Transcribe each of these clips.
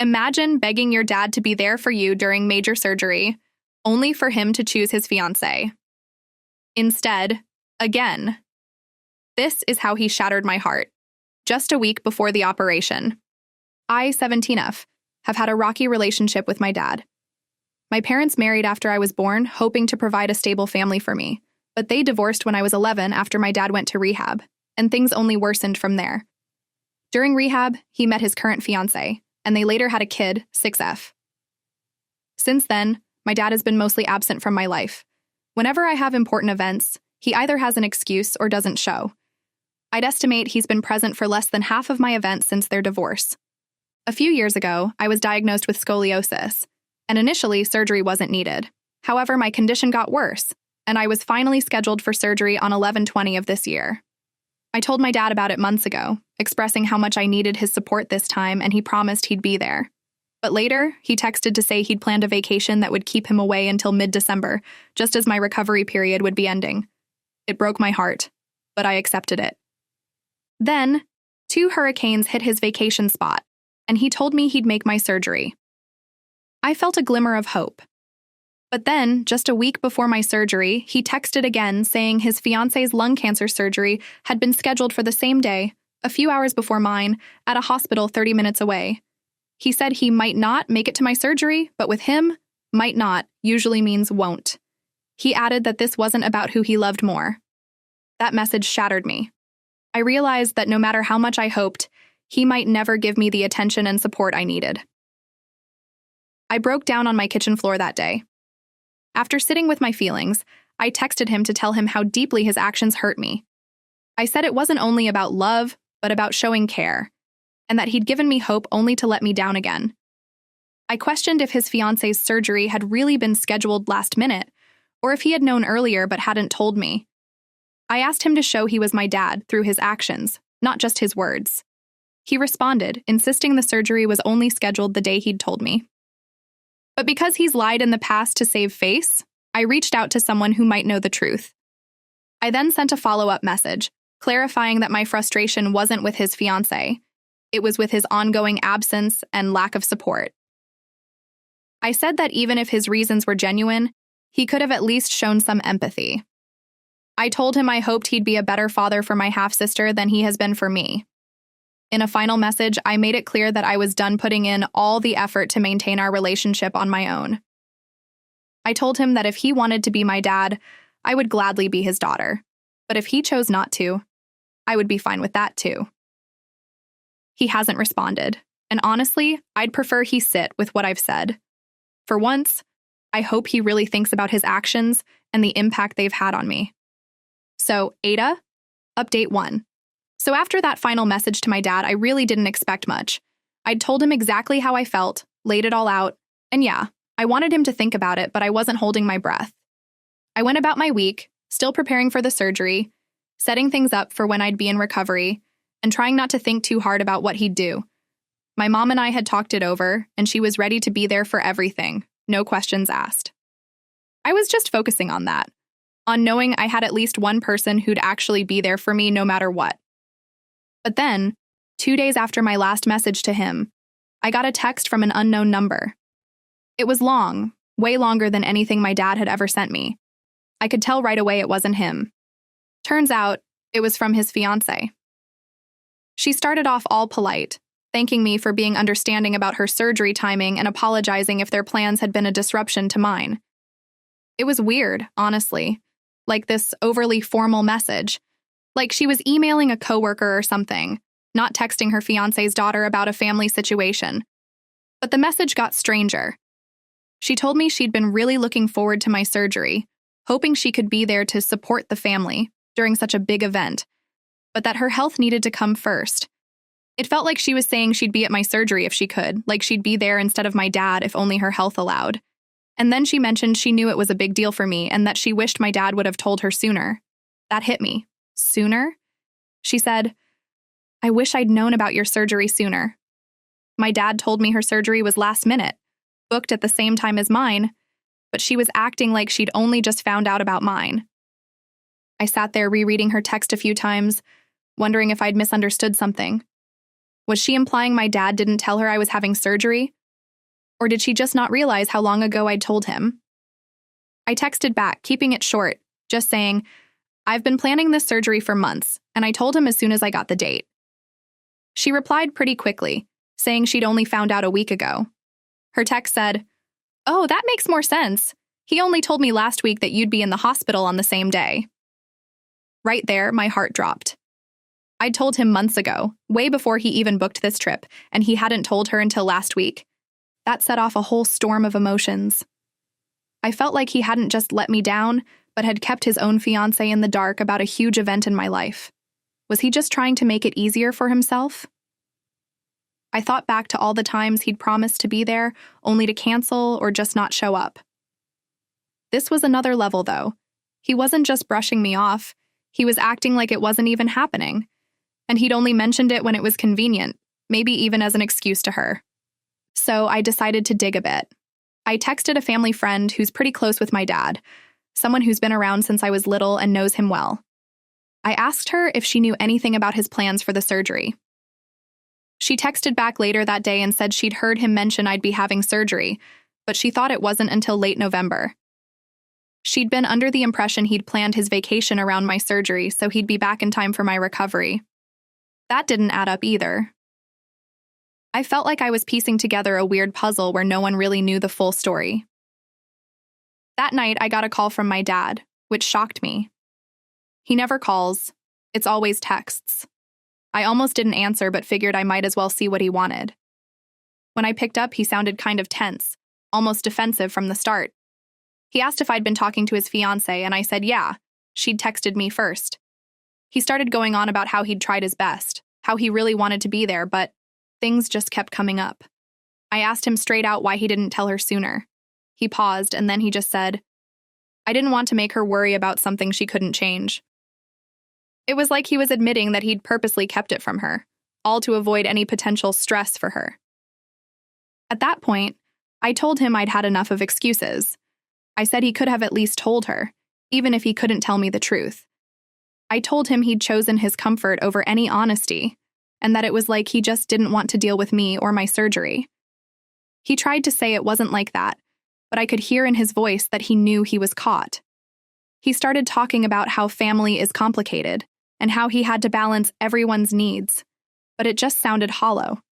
Imagine begging your dad to be there for you during major surgery, only for him to choose his fiancée. Instead, again. This is how he shattered my heart. Just a week before the operation. I, 17F, have had a rocky relationship with my dad. My parents married after I was born, hoping to provide a stable family for me, but they divorced when I was 11 after my dad went to rehab, and things only worsened from there. During rehab, he met his current fiancée, and they later had a kid, 6F. Since then, my dad has been mostly absent from my life. Whenever I have important events, he either has an excuse or doesn't show. I'd estimate he's been present for less than half of my events since their divorce. A few years ago, I was diagnosed with scoliosis, and initially surgery wasn't needed. However, my condition got worse, and I was finally scheduled for surgery on 11/20 of this year. I told my dad about it months ago, expressing how much I needed his support this time, and he promised he'd be there. But later, he texted to say he'd planned a vacation that would keep him away until mid-December, just as my recovery period would be ending. It broke my heart, but I accepted it. Then, 2 hurricanes hit his vacation spot, and he told me he'd make my surgery. I felt a glimmer of hope. But then, just a week before my surgery, he texted again saying his fiancée's lung cancer surgery had been scheduled for the same day, a few hours before mine, at a hospital 30 minutes away. He said he might not make it to my surgery, but with him, might not usually means won't. He added that this wasn't about who he loved more. That message shattered me. I realized that no matter how much I hoped, he might never give me the attention and support I needed. I broke down on my kitchen floor that day. After sitting with my feelings, I texted him to tell him how deeply his actions hurt me. I said it wasn't only about love, but about showing care, and that he'd given me hope only to let me down again. I questioned if his fiancée's surgery had really been scheduled last minute, or if he had known earlier but hadn't told me. I asked him to show he was my dad through his actions, not just his words. He responded, insisting the surgery was only scheduled the day he'd told me. But because he's lied in the past to save face, I reached out to someone who might know the truth. I then sent a follow-up message, clarifying that my frustration wasn't with his fiancée. It was with his ongoing absence and lack of support. I said that even if his reasons were genuine, he could have at least shown some empathy. I told him I hoped he'd be a better father for my half-sister than he has been for me. In a final message, I made it clear that I was done putting in all the effort to maintain our relationship on my own. I told him that if he wanted to be my dad, I would gladly be his daughter. But if he chose not to, I would be fine with that too. He hasn't responded, and honestly, I'd prefer he sit with what I've said. For once, I hope he really thinks about his actions and the impact they've had on me. So, Ada, update 1. So after that final message to my dad, I really didn't expect much. I'd told him exactly how I felt, laid it all out, and yeah, I wanted him to think about it, but I wasn't holding my breath. I went about my week, still preparing for the surgery, setting things up for when I'd be in recovery, and trying not to think too hard about what he'd do. My mom and I had talked it over, and she was ready to be there for everything, no questions asked. I was just focusing on that, on knowing I had at least one person who'd actually be there for me no matter what. But then, 2 days after my last message to him, I got a text from an unknown number. It was long, way longer than anything my dad had ever sent me. I could tell right away it wasn't him. Turns out, it was from his fiancée. She started off all polite, thanking me for being understanding about her surgery timing and apologizing if their plans had been a disruption to mine. It was weird, honestly, like this overly formal message. Like she was emailing a coworker or something, not texting her fiancé's daughter about a family situation. But the message got stranger. She told me she'd been really looking forward to my surgery, hoping she could be there to support the family during such a big event, but that her health needed to come first. It felt like she was saying she'd be at my surgery if she could, like she'd be there instead of my dad if only her health allowed. And then she mentioned she knew it was a big deal for me and that she wished my dad would have told her sooner. That hit me. Sooner? She said, "I wish I'd known about your surgery sooner. My dad told me her surgery was last minute, booked at the same time as mine, but she was acting like she'd only just found out about mine." I sat there rereading her text a few times, wondering if I'd misunderstood something. Was she implying my dad didn't tell her I was having surgery? Or did she just not realize how long ago I'd told him? I texted back, keeping it short, just saying, "I've been planning this surgery for months, and I told him as soon as I got the date." She replied pretty quickly, saying she'd only found out a week ago. Her text said, "Oh, that makes more sense. He only told me last week that you'd be in the hospital on the same day." Right there, my heart dropped. I'd told him months ago, way before he even booked this trip, and he hadn't told her until last week. That set off a whole storm of emotions. I felt like he hadn't just let me down, but had kept his own fiancée in the dark about a huge event in my life. Was he just trying to make it easier for himself? I thought back to all the times he'd promised to be there, only to cancel or just not show up. This was another level, though. He wasn't just brushing me off. He was acting like it wasn't even happening. And he'd only mentioned it when it was convenient, maybe even as an excuse to her. So I decided to dig a bit. I texted a family friend who's pretty close with my dad, someone who's been around since I was little and knows him well. I asked her if she knew anything about his plans for the surgery. She texted back later that day and said she'd heard him mention I'd be having surgery, but she thought it wasn't until late November. She'd been under the impression he'd planned his vacation around my surgery so he'd be back in time for my recovery. That didn't add up either. I felt like I was piecing together a weird puzzle where no one really knew the full story. That night, I got a call from my dad, which shocked me. He never calls. It's always texts. I almost didn't answer but figured I might as well see what he wanted. When I picked up, he sounded kind of tense, almost defensive from the start. He asked if I'd been talking to his fiancée, and I said yeah. She'd texted me first. He started going on about how he'd tried his best, how he really wanted to be there, but things just kept coming up. I asked him straight out why he didn't tell her sooner. He paused, and then he just said, "I didn't want to make her worry about something she couldn't change." It was like he was admitting that he'd purposely kept it from her, all to avoid any potential stress for her. At that point, I told him I'd had enough of excuses. I said he could have at least told her, even if he couldn't tell me the truth. I told him he'd chosen his comfort over any honesty, and that it was like he just didn't want to deal with me or my surgery. He tried to say it wasn't like that, but I could hear in his voice that he knew he was caught. He started talking about how family is complicated, and how he had to balance everyone's needs, but it just sounded hollow.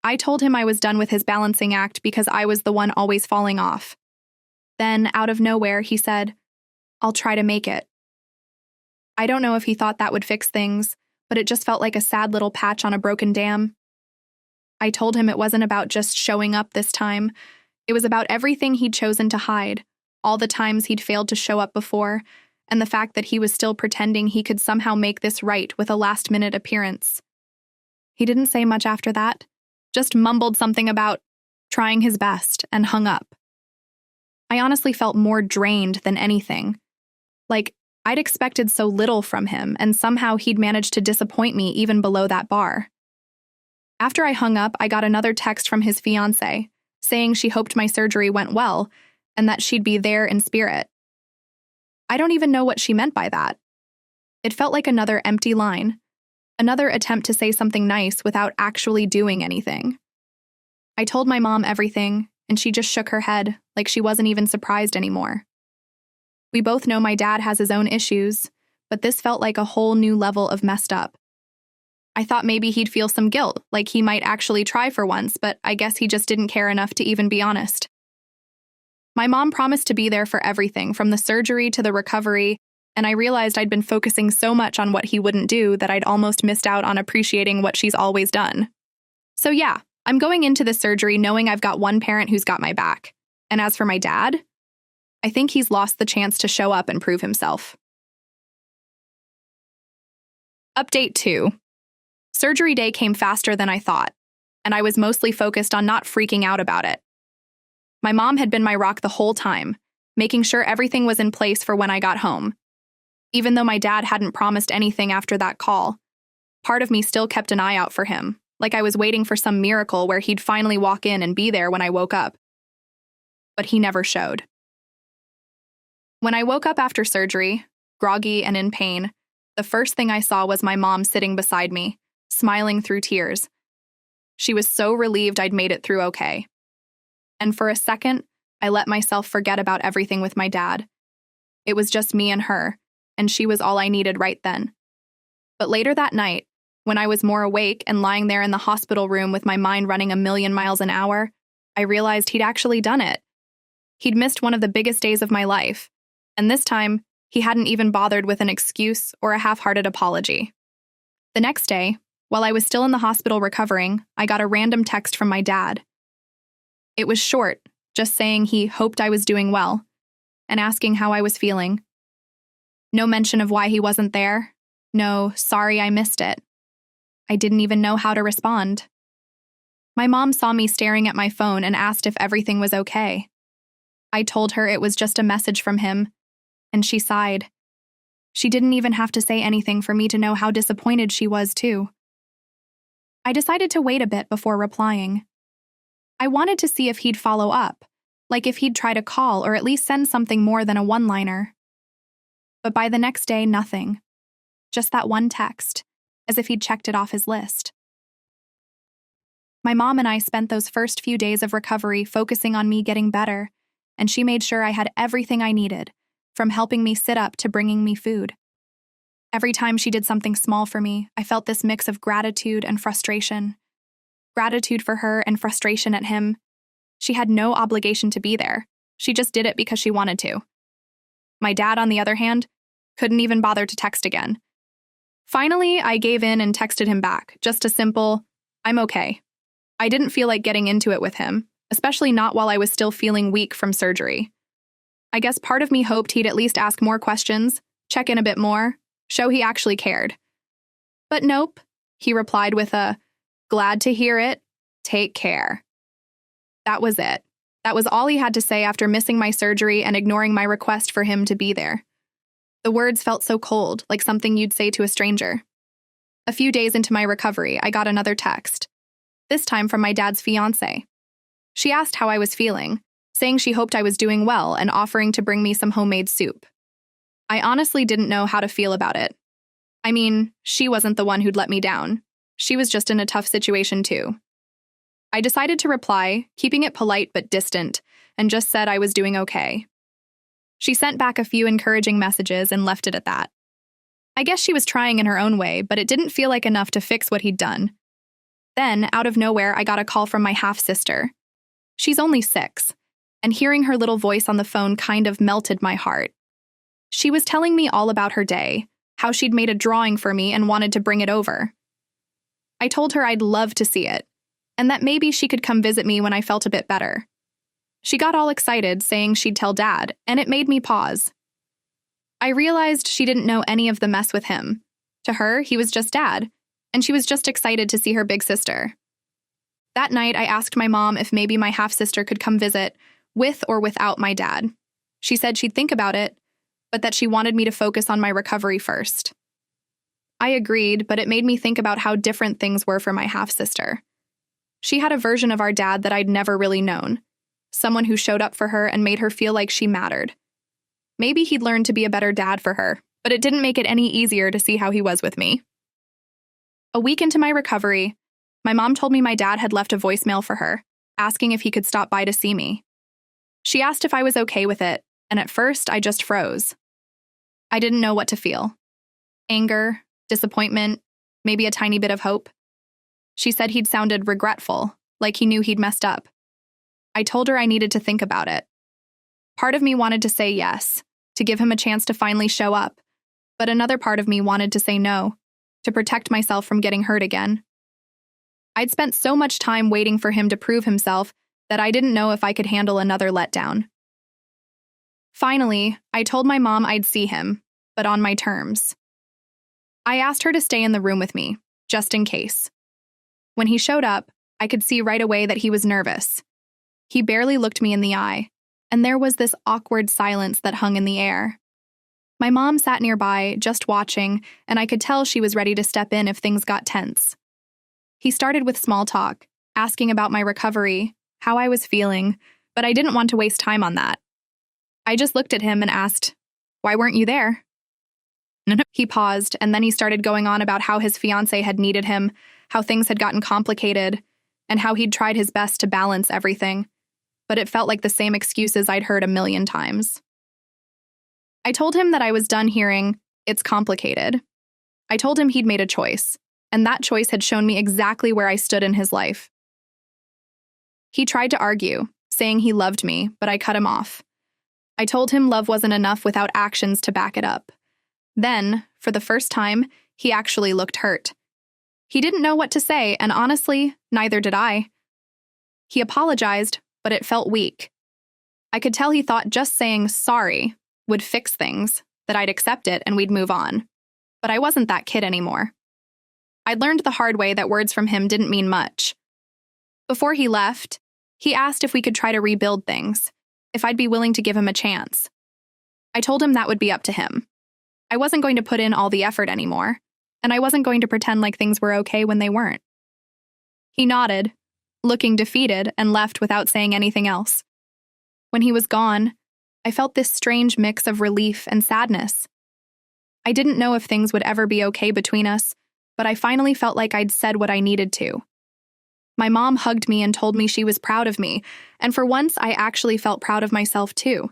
I told him I was done with his balancing act because I was the one always falling off. Then, out of nowhere, he said, "I'll try to make it." I don't know if he thought that would fix things, but it just felt like a sad little patch on a broken dam. I told him it wasn't about just showing up this time. It was about everything he'd chosen to hide, all the times he'd failed to show up before, and the fact that he was still pretending he could somehow make this right with a last-minute appearance. He didn't say much after that, just mumbled something about trying his best and hung up. I honestly felt more drained than anything. Like, I'd expected so little from him, and somehow he'd managed to disappoint me even below that bar. After I hung up, I got another text from his fiancée, saying she hoped my surgery went well, and that she'd be there in spirit. I don't even know what she meant by that. It felt like another empty line, another attempt to say something nice without actually doing anything. I told my mom everything, and she just shook her head, like she wasn't even surprised anymore. We both know my dad has his own issues, but this felt like a whole new level of messed up. I thought maybe he'd feel some guilt, like he might actually try for once, but I guess he just didn't care enough to even be honest. My mom promised to be there for everything, from the surgery to the recovery, and I realized I'd been focusing so much on what he wouldn't do that I'd almost missed out on appreciating what she's always done. So yeah, I'm going into the surgery knowing I've got one parent who's got my back. And as for my dad, I think he's lost the chance to show up and prove himself. Update 2. Surgery day came faster than I thought, and I was mostly focused on not freaking out about it. My mom had been my rock the whole time, making sure everything was in place for when I got home. Even though my dad hadn't promised anything after that call, part of me still kept an eye out for him, like I was waiting for some miracle where he'd finally walk in and be there when I woke up. But he never showed. When I woke up after surgery, groggy and in pain, the first thing I saw was my mom sitting beside me, smiling through tears, She was so relieved I'd made it through okay. And for a second, I let myself forget about everything with my dad. It was just me and her, and she was all I needed right then. But later that night, when I was more awake and lying there in the hospital room with my mind running a million miles an hour, I realized he'd actually done it. He'd missed one of the biggest days of my life, and this time, he hadn't even bothered with an excuse or a half-hearted apology. The next day, while I was still in the hospital recovering, I got a random text from my dad. It was short, just saying he hoped I was doing well, and asking how I was feeling. No mention of why he wasn't there. No, sorry I missed it. I didn't even know how to respond. My mom saw me staring at my phone and asked if everything was okay. I told her it was just a message from him, and she sighed. She didn't even have to say anything for me to know how disappointed she was, too. I decided to wait a bit before replying. I wanted to see if he'd follow up, like if he'd try to call or at least send something more than a one-liner. But by the next day, nothing. Just that one text, as if he'd checked it off his list. My mom and I spent those first few days of recovery focusing on me getting better, and she made sure I had everything I needed, from helping me sit up to bringing me food. Every time she did something small for me, I felt this mix of gratitude and frustration. Gratitude for her and frustration at him. She had no obligation to be there. She just did it because she wanted to. My dad, on the other hand, couldn't even bother to text again. Finally, I gave in and texted him back, just a simple, "I'm okay." I didn't feel like getting into it with him, especially not while I was still feeling weak from surgery. I guess part of me hoped he'd at least ask more questions, check in a bit more, show he actually cared. But nope, he replied with a, "Glad to hear it, take care." That was it. That was all he had to say after missing my surgery and ignoring my request for him to be there. The words felt so cold, like something you'd say to a stranger. A few days into my recovery, I got another text, this time from my dad's fiancée. She asked how I was feeling, saying she hoped I was doing well and offering to bring me some homemade soup. I honestly didn't know how to feel about it. I mean, she wasn't the one who'd let me down. She was just in a tough situation too. I decided to reply, keeping it polite but distant, and just said I was doing okay. She sent back a few encouraging messages and left it at that. I guess she was trying in her own way, but it didn't feel like enough to fix what he'd done. Then, out of nowhere, I got a call from my half-sister. She's only 6, and hearing her little voice on the phone kind of melted my heart. She was telling me all about her day, how she'd made a drawing for me and wanted to bring it over. I told her I'd love to see it, and that maybe she could come visit me when I felt a bit better. She got all excited, saying she'd tell Dad, and it made me pause. I realized she didn't know any of the mess with him. To her, he was just Dad, and she was just excited to see her big sister. That night, I asked my mom if maybe my half-sister could come visit, with or without my dad. She said she'd think about it, but that she wanted me to focus on my recovery first. I agreed, but it made me think about how different things were for my half-sister. She had a version of our dad that I'd never really known. Someone who showed up for her and made her feel like she mattered. Maybe he'd learned to be a better dad for her, but it didn't make it any easier to see how he was with me. A week into my recovery, my mom told me my dad had left a voicemail for her, asking if he could stop by to see me. She asked if I was okay with it, and at first I just froze. I didn't know what to feel. Anger, disappointment, maybe a tiny bit of hope. She said he'd sounded regretful, like he knew he'd messed up. I told her I needed to think about it. Part of me wanted to say yes, to give him a chance to finally show up, but another part of me wanted to say no, to protect myself from getting hurt again. I'd spent so much time waiting for him to prove himself that I didn't know if I could handle another letdown. Finally, I told my mom I'd see him, but on my terms. I asked her to stay in the room with me, just in case. When he showed up, I could see right away that he was nervous. He barely looked me in the eye, and there was this awkward silence that hung in the air. My mom sat nearby, just watching, and I could tell she was ready to step in if things got tense. He started with small talk, asking about my recovery, how I was feeling, but I didn't want to waste time on that. I just looked at him and asked, "Why weren't you there?" He paused, and then he started going on about how his fiancée had needed him, how things had gotten complicated, and how he'd tried his best to balance everything, but it felt like the same excuses I'd heard a million times. I told him that I was done hearing, "It's complicated." I told him he'd made a choice, and that choice had shown me exactly where I stood in his life. He tried to argue, saying he loved me, but I cut him off. I told him love wasn't enough without actions to back it up. Then, for the first time, he actually looked hurt. He didn't know what to say, and honestly, neither did I. He apologized, but it felt weak. I could tell he thought just saying sorry would fix things, that I'd accept it and we'd move on. But I wasn't that kid anymore. I'd learned the hard way that words from him didn't mean much. Before he left, he asked if we could try to rebuild things, if I'd be willing to give him a chance. I told him that would be up to him. I wasn't going to put in all the effort anymore, and I wasn't going to pretend like things were okay when they weren't. He nodded, looking defeated, and left without saying anything else. When he was gone, I felt this strange mix of relief and sadness. I didn't know if things would ever be okay between us, but I finally felt like I'd said what I needed to. My mom hugged me and told me she was proud of me, and for once I actually felt proud of myself too.